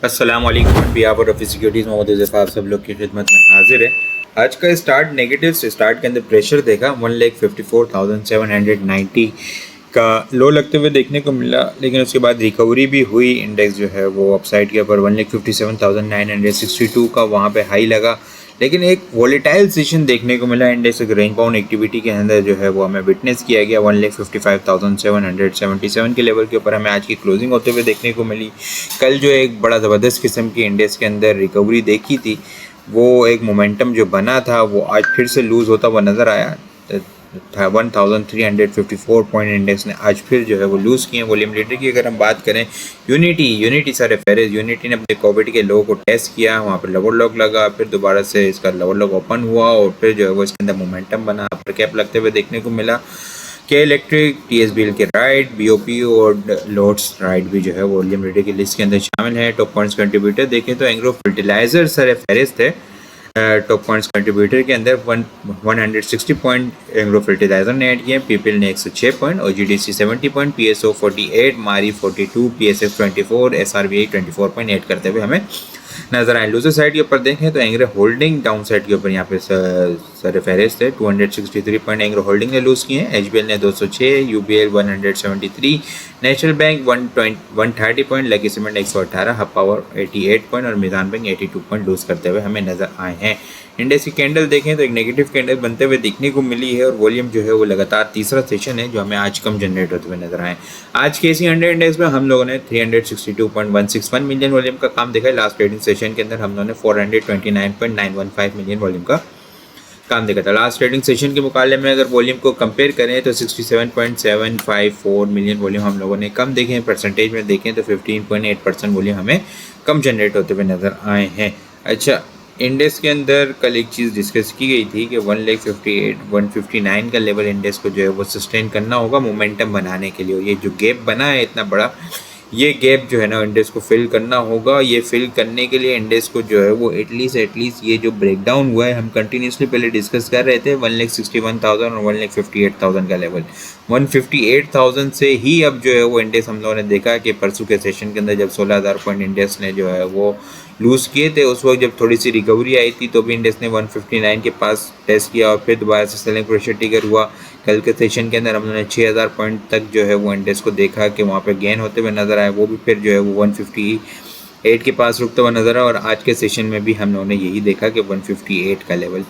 अस्सलाम वालेकुम। Bihar of securities Mohammad Zafar आप सब लोग की खिदमत में हाजिर है। आज का स्टार्ट नेगेटिव से स्टार्ट के अंदर प्रेशर देखा 1,54,790 का लो लगते हुए देखने को मिला, लेकिन उसके बाद रिकवरी भी हुई। इंडेक्स जो है वो अपसाइड के ऊपर 1,57,962 का वहाँ पे हाई लगा, लेकिन एक वॉलेटाइल सेशन देखने को मिला। इंडेक्स एक रेंज बाउंड एक्टिविटी के अंदर जो है वो हमें विटनेस किया गया। 1,55,777 के लेवल के ऊपर हमें आज की क्लोजिंग होते हुए देखने को मिली। कल जो एक बड़ा ज़बरदस्त किस्म की इंडेक्स के अंदर रिकवरी देखी थी, वो एक मोमेंटम जो बना था वो आज फिर से लूज़ होता हुआ नज़र आया। 1354 पॉइंट इंडेक्स ने आज फिर जो है वो लूज़ किए। वॉल्यूम लीडर की अगर हम बात करें, यूनिटी सर फेरेज यूनिटी ने अपने कोविड के लो को टेस्ट किया, वहाँ पर लोअर लॉक लगा, फिर दोबारा से इसका लोअर लॉक ओपन हुआ और फिर जो है वो इसके अंदर मोमेंटम बना, अपर कैप लगते हुए देखने को मिला। के इलेक्ट्रिक, TSBL के राइट, BOP और लोड्स राइट भी जो है वॉल्यूम लीडर की लिस्ट के अंदर शामिल है। टॉप पॉइंट्स कंट्रीब्यूटर देखें तो एंग्रो फर्टिलाइजर सर फेरेज थे टॉप पॉइंट्स कंट्रीब्यूटर के अंदर 160 पॉइंट एंग्रो फर्टिलाइजर ने ऐड किए। पीपल ने 106 पॉइंट, OGDC 70 पॉइंट, PSO 48, मारी 42, PSF 24, SRBI 24 पॉइंट ऐड करते हुए हमें नजर आए। लूजर साइड के ऊपर देखें तो एंग्रो होल्डिंग डाउन साइड के ऊपर यहाँ पे सर फेरेज थे 263 पॉइंट एंग्रो होल्डिंग ने लूज किए हैं। HBL ने 206, UBL 173, national bank 130 point, lucky cement 118, hub power 88 point और मीज़ान बैंक 82 पॉइंट लूज करते हुए हमें नजर आए हैं। इंडेक्स की कैंडल देखें तो एक नेगेटिव कैंडल बनते हुए दिखने को मिली है और वॉल्यूम जो है वो लगातार तीसरा सेशन है जो हमें आज कम जनरेट होते हुए नजर आए। आज के एसी 100 इंडेक्स में हम लोगों ने 362.161 मिलियन वॉल्यूम का काम देखा है। लास्ट ट्रेडिंग सेशन के अंदर हम लोगों ने 429.915 मिलियन वॉल्यूम का काम देखा था। लास्ट ट्रेडिंग सेशन के मुकाबले में अगर वॉल्यूम को कंपेयर करें तो 67.754 मिलियन वॉल्यूम हम लोगों ने कम देखे हैं। परसेंटेज में देखें तो 15.8% वॉल्यूम हमें कम जनरेट होते हुए नज़र आए हैं। अच्छा, इंडेक्स के अंदर कल एक चीज़ डिस्कस की गई थी कि 1,58,159 का लेवल इंडेक्स को जो है वो सस्टेन करना होगा मोमेंटम बनाने के लिए। ये जो गैप बना है इतना बड़ा, ये गैप जो है ना इंडेक्स को फिल करना होगा। ये फिल करने के लिए इंडेक्स को जो है वो एटलीस्ट ये जो ब्रेकडाउन हुआ है, हम कंटिन्यूसली पहले डिस्कस कर रहे थे 1,61,000 और 1,58,000 का लेवल। 1,58,000 से ही अब जो है वो इंडेक्स हम लोगों ने देखा कि परसों के सेशन के अंदर जब 16,000 पॉइंट इंडेक्स ने जो है वो लूज़ किए थे, उस वक्त जब थोड़ी सी रिकवरी आई थी तो भी इंडेक्स ने 159 के पास टेस्ट किया और फिर दोबारा से सेलिंग प्रेशर ट्रिगर हुआ। कल के सेशन के अंदर हम लोगों ने 6,000 पॉइंट तक जो है वो इंडेक्स को देखा कि वहाँ पे गेन होते हुए नज़र आए, वो भी फिर जो है वो 158 के पास रुकता हुआ नज़र आया। और आज के सेशन में भी हम लोगों ने यही देखा कि 158 का लेवल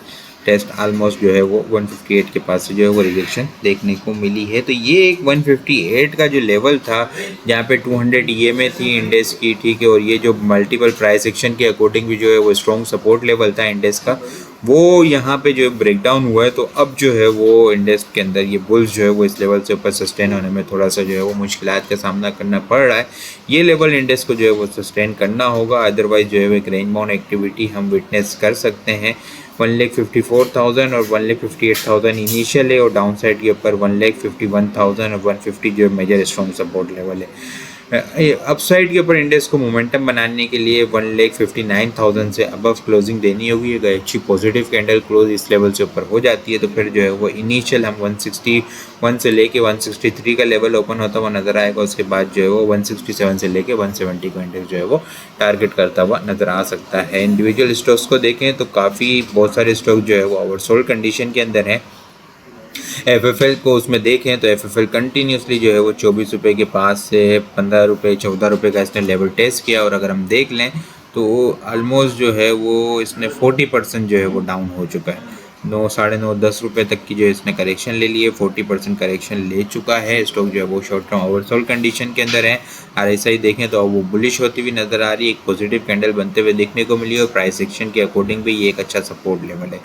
टेस्ट ऑलमोस्ट जो है वो 158 के पास से जो है वो रिजेक्शन देखने को मिली है। तो ये एक 158 का जो लेवल था जहाँ पे 200 EMA थी इंडेक्स की, ठीक है, और ये जो मल्टीपल प्राइस एक्शन के अकॉर्डिंग भी जो है वो स्ट्रॉन्ग सपोर्ट लेवल था इंडेक्स का, वो यहाँ पे जो ब्रेकडाउन हुआ है। तो अब जो है वो इंडेक्स के अंदर ये बुल्स जो है वो इस लेवल से ऊपर सस्टेन होने में थोड़ा सा जो है वो मुश्किलात का सामना करना पड़ रहा है। ये लेवल इंडेक्स को जो है वो सस्टेन करना होगा, अदरवाइज जो है वो एक रेंज बाउंड एक्टिविटी हम विटनेस कर सकते हैं। 1,54,000 और 1,58,000 इनिशियल है और डाउन साइड के ऊपर 1,51,000 और 150 जो मेजर स्ट्रॉन्ग सपोर्ट लेवल है। अपसाइड के ऊपर इंडेक्स को मोमेंटम बनाने के लिए 1,59,000 से अबव क्लोजिंग देनी होगी। अगर अच्छी पॉजिटिव कैंडल क्लोज इस लेवल से ऊपर हो जाती है तो फिर जो है वो इनिशियल हम 161 से लेके 163 का लेवल ओपन होता हुआ नज़र आएगा। उसके बाद जो है वो 167 से लेके 170 का इंडेक्स जो है वो टारगेट करता हुआ नज़र आ सकता है। इंडिविजुअल स्टॉक्स को देखें तो काफ़ी बहुत सारे स्टॉक जो है वो ओवरसोल्ड कंडीशन के अंदर है। FFL को उसमें देखें तो FFL कंटिन्यूसली जो है वो 24 रुपये के पास से 15 रुपये 14 रुपये का इसने लेवल टेस्ट किया और अगर हम देख लें तो ऑलमोस्ट जो है वो इसने 40% जो है वो डाउन हो चुका है। 9, साढ़े 9, 10 रुपये तक की जो है इसने करेक्शन ले लिए, 40% करेक्शन ले चुका है। स्टॉक जो है वो शॉर्ट टर्म ओवरसोल्ड कंडीशन के अंदर है। RSI देखें तो वो बुलिश होती हुई नज़र आ रही है, एक पॉजिटिव कैंडल बनते हुए देखने को मिली और प्राइस एक्शन के अकॉर्डिंग भी ये एक अच्छा सपोर्ट लेवल है।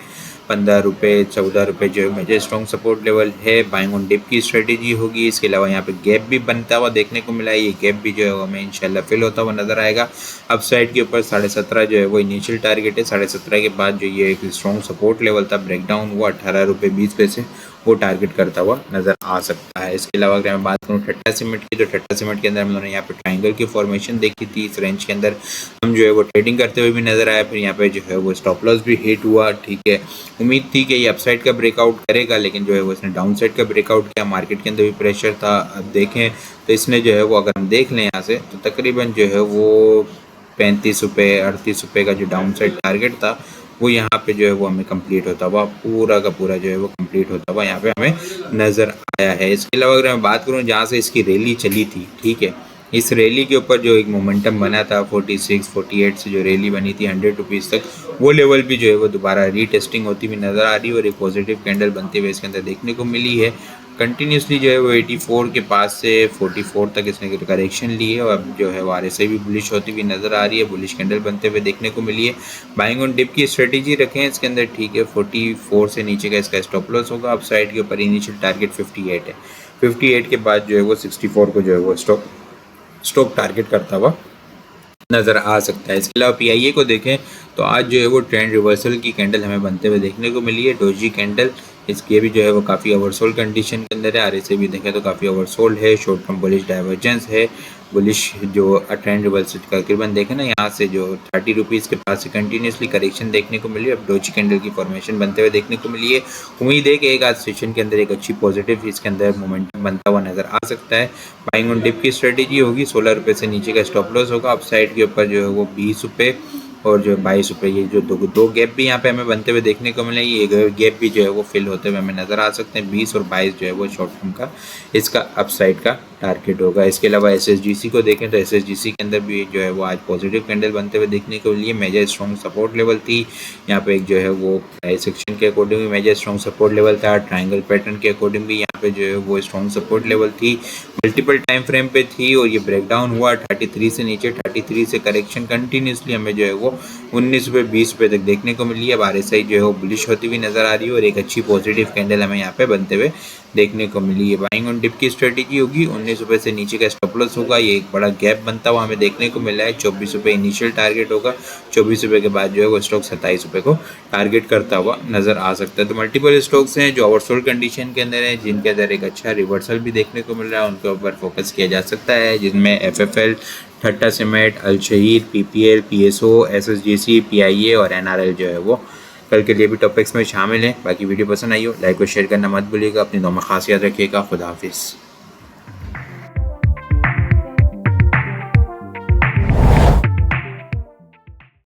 15 रुपये 14 रुपये जो है मेजर स्ट्रॉन्ग सपोर्ट लेवल है। बाइंग ऑन डिप की स्ट्रेटेजी होगी। इसके अलावा यहाँ पे गैप भी बनता हुआ देखने को मिला है, ये गैप भी जो है हमें इंशाल्लाह फिल होता हुआ नज़र आएगा। अप साइड के ऊपर 17.5 जो है वो इनिशियल टारगेट है। 17.5 के बाद जो ये एक स्ट्रॉन्ग सपोर्ट लेवल था, ब्रेकडाउन हुआ 18 रुपये 20 पैसे, वो टारगेट करता हुआ नज़र आ सकता है। इसके अलावा अगर मैं बात करूँ ठट्टा सीमेंट की, तो ठट्टा सीमेंट के अंदर हम लोगों ने यहाँ पे ट्रायंगल की फॉर्मेशन देखी थी। इस रेंज के अंदर हम जो है वो ट्रेडिंग करते हुए भी नज़र आया। फिर यहाँ पे जो है वो स्टॉप लॉस भी हिट हुआ, ठीक है। उम्मीद थी कि ये अपसाइड का ब्रेकआउट करेगा, लेकिन जो है वो इसने डाउन साइड का ब्रेकआउट किया। मार्केट के अंदर भी प्रेशर था। अब देखें तो इसने जो है वो अगर हम देख लें यहाँ से तो तकरीबन जो है वो ₹35 ₹38 का जो डाउन साइड टारगेट था वो यहाँ पे जो है वो हमें कंप्लीट होता हुआ पूरा का पूरा जो है वो कंप्लीट होता हुआ यहाँ पे हमें नज़र आया है। इसके अलावा अगर मैं बात करूँ जहाँ से इसकी रैली चली थी, ठीक है, इस रैली के ऊपर जो एक मोमेंटम बना था 46 48 से जो रैली बनी थी ₹100 तक, वो लेवल भी जो है वो दोबारा रीटेस्टिंग होती हुई नज़र आ रही है और एक पॉजिटिव कैंडल बनते हुए इसके अंदर देखने को मिली है। कंटिन्यूसली जो है वो 84 के पास से 44 तक इसने करेक्शन ली है और अब जो है वो RSI भी बुलिश होती हुई नज़र आ रही है, बुलिश कैंडल बनते हुए देखने को मिली है। बाइंग ऑन डिप की स्ट्रेटेजी रखें इसके अंदर, ठीक है, 44 से नीचे का इसका स्टॉप लॉस होगा। अप साइड के ऊपर इनिशियल टारगेट 58 है, 58 के बाद जो है वो 64 को जो है वो स्टॉप टारगेट करता हुआ नज़र आ सकता है। इसके अलावा PIA को देखें तो आज जो है वो ट्रेंड रिवर्सल की कैंडल हमें बनते हुए देखने को मिली है, डोजी कैंडल। इसके भी जो है वो काफ़ी ओवरसोल्ड कंडीशन के अंदर है, RSI भी देखें तो काफ़ी ओवरसोल्ड है, शॉर्ट टर्म बुलिश डाइवर्जेंस है, बुलिश जो ट्रेंड रिवर्सल तकरीबन देखें ना यहाँ से जो ₹30 के पास से कंटिन्यूसली करेक्शन देखने को मिली है, अब डोजी कैंडल की फॉर्मेशन बनते हुए देखने को मिली है। उम्मीद है कि एक आज सेशन के अंदर एक अच्छी पॉजिटिव इसके अंदर मोमेंटम बनता हुआ नज़र आ सकता है। बाइंग ऑन डिप की स्ट्रेटेजी होगी, ₹16 से नीचे का स्टॉप लॉस होगा। अप साइड के ऊपर जो है वो ₹20 और जो ₹22, ये जो दो गैप भी यहाँ पे हमें बनते हुए देखने को मिले, ये गैप भी जो है वो फिल होते हुए हमें नज़र आ सकते हैं। 20 और 22 जो है वो शॉर्ट टर्म का इसका अपसाइड का टारगेट होगा। इसके अलावा SSGC को देखें तो SSGC के अंदर भी जो है वो आज पॉजिटिव कैंडल बनते हुए देखने को लिए, मेजर स्ट्रॉन्ग सपोर्ट लेवल थी यहाँ पे, एक जो है वो प्राइस सेक्शन के अकॉर्डिंग भी मेजर स्ट्रॉन्ग सपोर्ट लेवल था, ट्राइंगल पैटर्न के अकॉर्डिंग भी यहाँ पे जो है वो स्ट्रॉन्ग सपोर्ट लेवल थी, मल्टीपल टाइम फ्रेम पे थी और ये ब्रेकडाउन हुआ 33 से नीचे, 33 से करेक्शन कंटिन्यूसली हमें जो है वो ₹19 ₹20 तक देखने को मिली है। अब RSI जो है वो बुलिश होती हुई नज़र आ रही है और एक अच्छी पॉजिटिव कैंडल हमें यहाँ पे बनते हुए देखने को मिली है। बाइंग ऑन डिप की स्ट्रेटेजी होगी, ₹19 से नीचे का स्टॉप लॉस होगा, ये एक बड़ा गैप बनता हुआ हमें देखने को मिला है। ₹24 इनिशियल टारगेट होगा, ₹24 के बाद जो है वो स्टॉक ₹27 को टारगेट करता हुआ नज़र आ सकता है। तो मल्टीपल स्टॉक्स हैं जो ओवरसोल्ड कंडीशन के अंदर है, जिनके अंदर एक अच्छा रिवर्सल भी देखने को मिल रहा है, उनके ऊपर फोकस किया जा सकता है, जिनमें FFL, ठट्टा सीमेंट, अल शहीद, PPL, PSO, SSGC, PIA और NRL जो है वो कल के लिए भी टॉपिक्स में शामिल हैं। बाकी वीडियो पसंद आई हो लाइक और शेयर करना मत भूलिएगा। अपनी दुआ में खास याद रखिएगा। खुदा हाफिज़।